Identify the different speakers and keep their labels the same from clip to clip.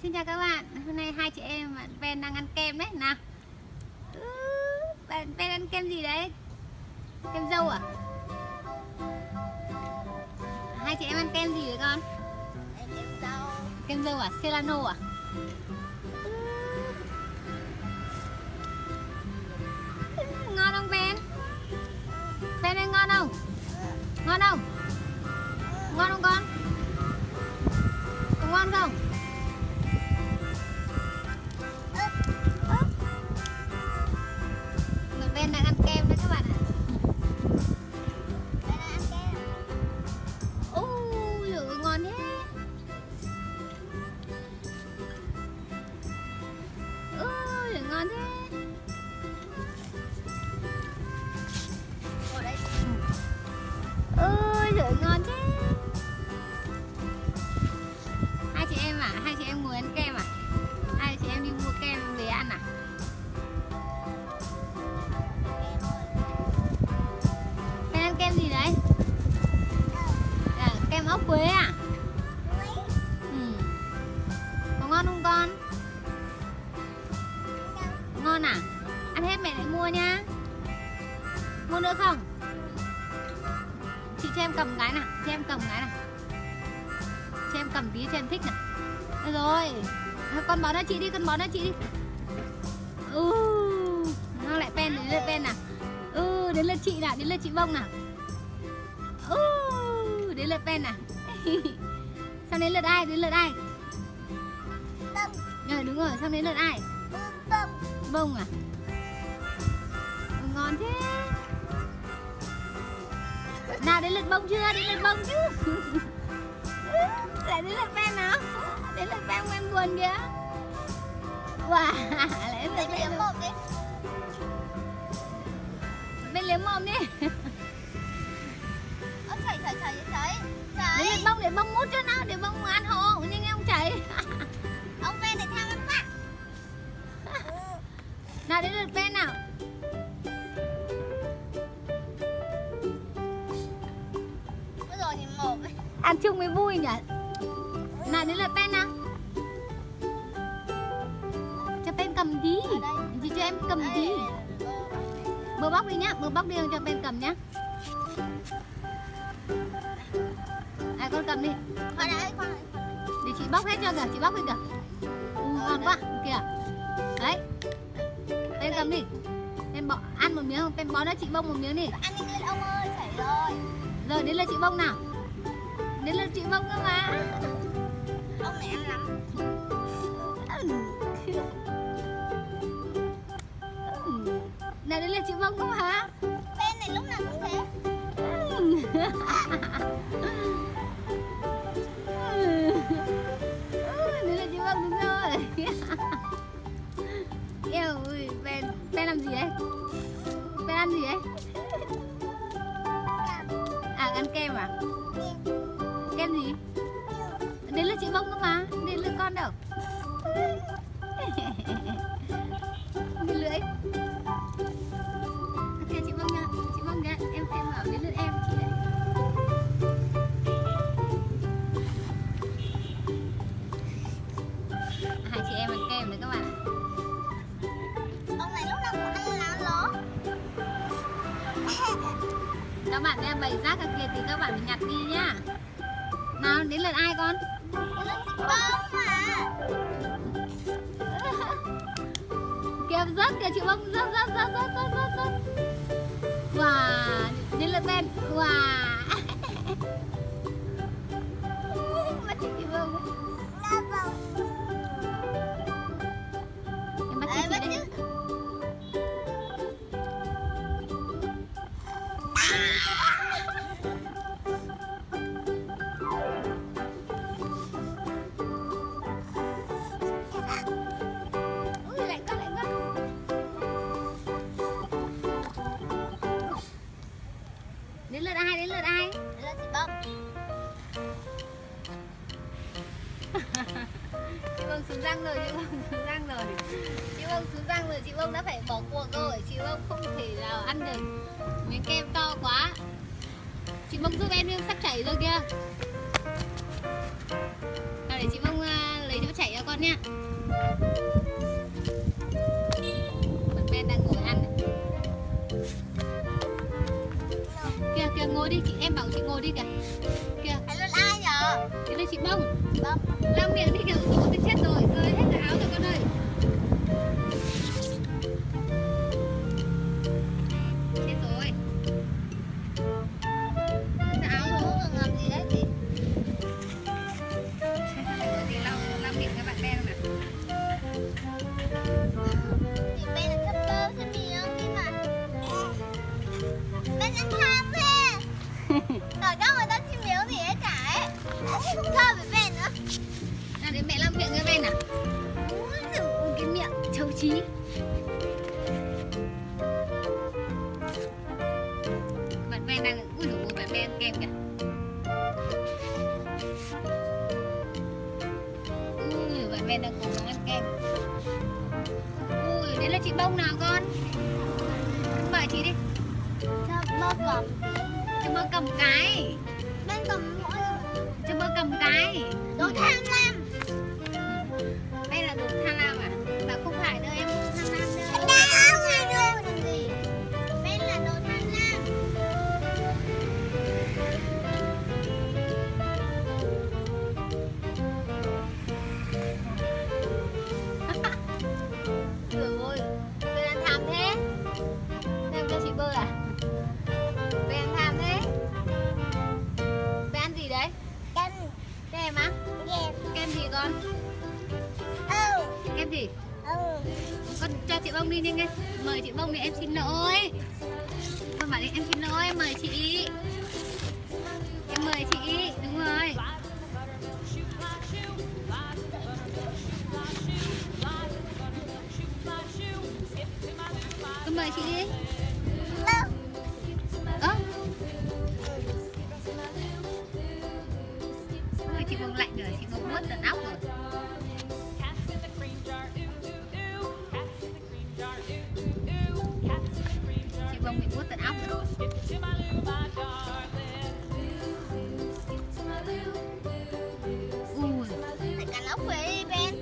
Speaker 1: Xin chào các bạn, hôm nay hai chị em Ben đang ăn kem đấy nào. Ben ăn kem gì đấy? Kem dâu à? Hai chị em ăn kem gì đấy con?
Speaker 2: Kem dâu.
Speaker 1: Kem dâu à? Celano à? Ngon không Ben? Ben ơi ngon không? Ngon không? Ngon không con? Có ngon không? Ben đang ăn kem đấy các bạn ạ.
Speaker 2: Ben ăn kem.
Speaker 1: Ôi giời ơi, ngon thế. Ôi giời, ngon thế.
Speaker 2: Ở đây.
Speaker 1: Ôi giời, ngon thế. Hai chị em à? Hai chị em ngồi ăn kem à? Hai chị em đi mua kem về ăn à? Ben ăn kem gì đấy? Kem ốc quế à? Ừ. Có ngon không con? Ngon à? Ăn hết mẹ lại mua nhá. Mua nữa không? Chị cho em cầm cái nào. Cho em cầm cái nào. Cho em cầm tí cho em thích nào. Được rồi. Con bón cho chị đi. Con bón cho chị đi. Nó lại pen. Đến lượt pen nào. Đến lượt chị nào. Đến lượt chị bông nào. Đến lượt pen nào. Xong đến lượt ai? Đến lượt ai?
Speaker 2: Bông.
Speaker 1: Đúng rồi. Xong đến lượt ai?
Speaker 2: Bông.
Speaker 1: Bông à? Ngon thế. Nào đến lượt bông chưa? Đến lượt bông chứ. Lại đến lượt pen nào. Đến lượt pen em buồn kìa. Wow. Lại đến lượt
Speaker 2: Ben liếm
Speaker 1: pen.
Speaker 2: mồm đi.
Speaker 1: Ben liếm mồm đi.
Speaker 2: Chảy.
Speaker 1: Đến lượt bông để bông mút cho nào. Để bông ăn hộ. Nhưng em không chảy.
Speaker 2: Ông Ben để tham ăn vạ.
Speaker 1: Nào đến lượt pen nào.
Speaker 2: Bây giờ thì mồm ấy.
Speaker 1: Ăn chung mới vui nhỉ. Nào đến lượt pen nào. Cho pen cầm tí. Chị cho em cầm tí. Bơ bóc đi nhá. Bơ bóc đi cho pen cầm nhá. Con cầm đi.
Speaker 2: Con đây, con.
Speaker 1: Để chị bóc hết cho kìa. Chị bóc hết kìa. Ngon quá. Kìa. Đấy. Pen cầm đi. Pen bỏ ăn một miếng không? Pen bó cho chị bông một miếng đi.
Speaker 2: Ăn đi lên ông ơi, chảy rồi.
Speaker 1: Rồi đến lượt chị bông nào. Đến lượt chị bông cơ mà.
Speaker 2: Ông này ăn lắm.
Speaker 1: Nào đến lượt chị bông cơ mà.
Speaker 2: Ben này lúc nào cũng thế.
Speaker 1: Đến lượt chị bông đúng rồi. Yêu ơi, Ben làm gì đấy? Ben ăn gì đấy? Ăn kem à? Kem gì? Đến lượt chị bông cơ mà. Đến lượt con đâu. Cái lưỡi. Ok chị bông nha. Chị bông nha. Em bảo đến lượt em chị đấy. Hai chị em ăn kem đấy các bạn.
Speaker 2: Ông này lúc nào cũng ăn lá lố.
Speaker 1: Các bạn đem bày rác ở kia thì các bạn phải nhặt đi nhá. Nào đến lượt ai con?
Speaker 2: Nó thích bông mà.
Speaker 1: Kìa rớt kìa chị bông rớt. Wow, đến lượt Ben. Wow. Mắt chị bông.
Speaker 2: Nó bông.
Speaker 1: Em bắt chị đây. Lạnh quá. Đến lượt ai?
Speaker 2: Đấy là chị bông.
Speaker 1: Chị bông xuống răng rồi. Chị bông đã phải bỏ cuộc rồi. Chị bông không thể nào ăn được miếng kem to quá. Chị bông giúp em sắp chảy rồi kìa. Nào để chị bông lấy chỗ chảy cho con nha. Bạn Ben đang ngồi ăn. Kìa kìa ngồi đi, chị em bảo chị ngồi đi kìa. Kìa.
Speaker 2: Anh lên ai nhờ?
Speaker 1: Cái này chị Bông.
Speaker 2: Bông.
Speaker 1: Lau miệng đi kìa, ủa tôi chết rồi, rơi hết cả áo rồi con ơi. Chết rồi. Rơi cả áo rồi.
Speaker 2: Còn làm gì đấy chị?
Speaker 1: Rồi thì lau miệng các bạn Ben không nào.
Speaker 2: Chị Ben là sắp bơ xin miếng đi mà. Ben ăn tham thế. Rồi đâu người ta xin miếng gì hết cả ấy. Không thơm với Ben nữa.
Speaker 1: Nào để mẹ lau miệng cho Ben nào.
Speaker 2: Úi giời,
Speaker 1: Cái miệng xấu chí. Bạn Ben đang ui dồi ôi, bạn Ben ăn kem kìa. Ui bạn Ben đang cố gắng ăn kem. Ui đấy là chị Bông nào con. Mời chị đi.
Speaker 2: sao bơ cầm.
Speaker 1: Cho bơ cầm cái.
Speaker 2: Ben cầm mỗi
Speaker 1: Cho bơ cầm cái.
Speaker 2: đồ tham lam.
Speaker 1: Đây là đồ tham lam à? Bảo không phải đâu em không tham lam đâu.
Speaker 2: Ben không ai đâu làm gì. Ben là đồ tham lam.
Speaker 1: Trời ơi, Ben ăn tham thế. Em cho chị bơ à? Ben ăn tham thế. Ben ăn gì đấy?
Speaker 2: Kem.
Speaker 1: Kem á?
Speaker 2: Kem.
Speaker 1: Kem gì con?
Speaker 2: Ừ.
Speaker 1: Kem gì?
Speaker 2: Ừ.
Speaker 1: Con cho chị Bông đi nhanh ngay. Mời chị Bông đi, em xin lỗi. Con bảo đi em xin lỗi, em mời chị. Em mời chị, đúng rồi. Con mời chị đi.
Speaker 2: Đâu?
Speaker 1: Ơ. Ôi chị Bông lạnh rồi, chị Bông nuốt tận óc rồi. Chị Bông bị nuốt tận óc rồi. Ui,
Speaker 2: Phải cắn ốc quế đi Ben.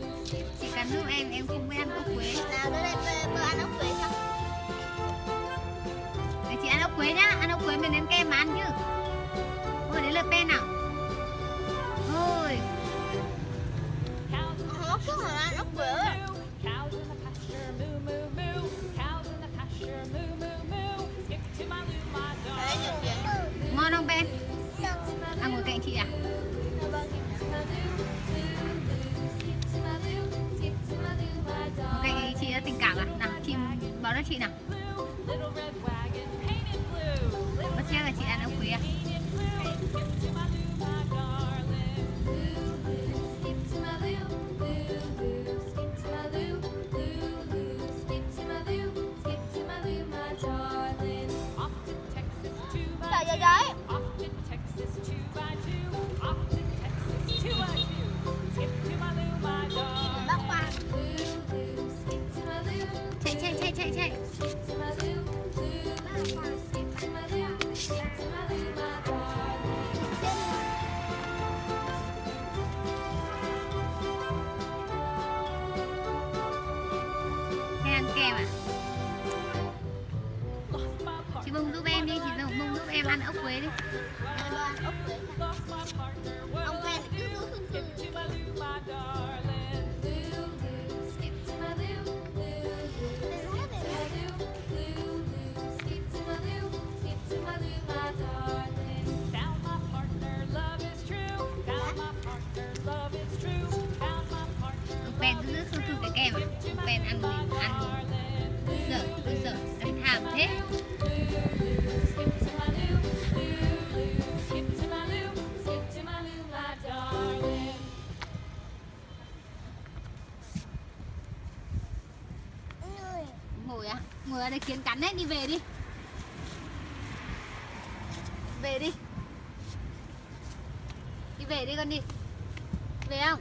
Speaker 1: chị cắn giúp em không biết ăn ốc quế.
Speaker 2: Nào đưa đây bơ ăn ốc quế xong.
Speaker 1: Để chị ăn ốc quế nhá, ăn ốc quế mình đến kem mà ăn chứ. Ôi đấy là pen nào. Ôi,
Speaker 2: Không có mà ăn ốc quế rồi. Đấy, nhiều chuyện.
Speaker 1: ngon không Ben? Ăn ngồi cạnh chị à? Ngồi cạnh chị là tình cảm à? Nào, chị báo cho chị nào. Có chắc là chị ăn ốc quế à?
Speaker 2: Trời ơi đấy. Bác qua.
Speaker 1: Chạy. Hay ăn kem à? Chị Bông giúp em đi, chị Bông giúp em ăn ốc quế đi.
Speaker 2: Bơ ăn ốc quế. Ông Ben cứ cứ.
Speaker 1: Ben cứ giữ không cái kem à? Ben ăn gì ăn tôi sợ ăn tham thế. Ngồi á, ngồi ở đây kiến cắn đấy, đi về đi. Về đi. Đi về đi con đi. Về không?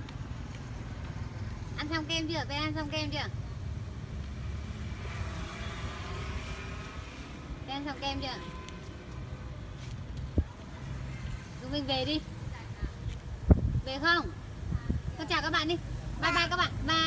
Speaker 1: Ăn xong kem chưa? Ben ăn xong kem chưa? Ben ăn xong kem chưa? Chúng mình về đi. Về không? Con chào các bạn đi. Bye bye các bạn. Bye.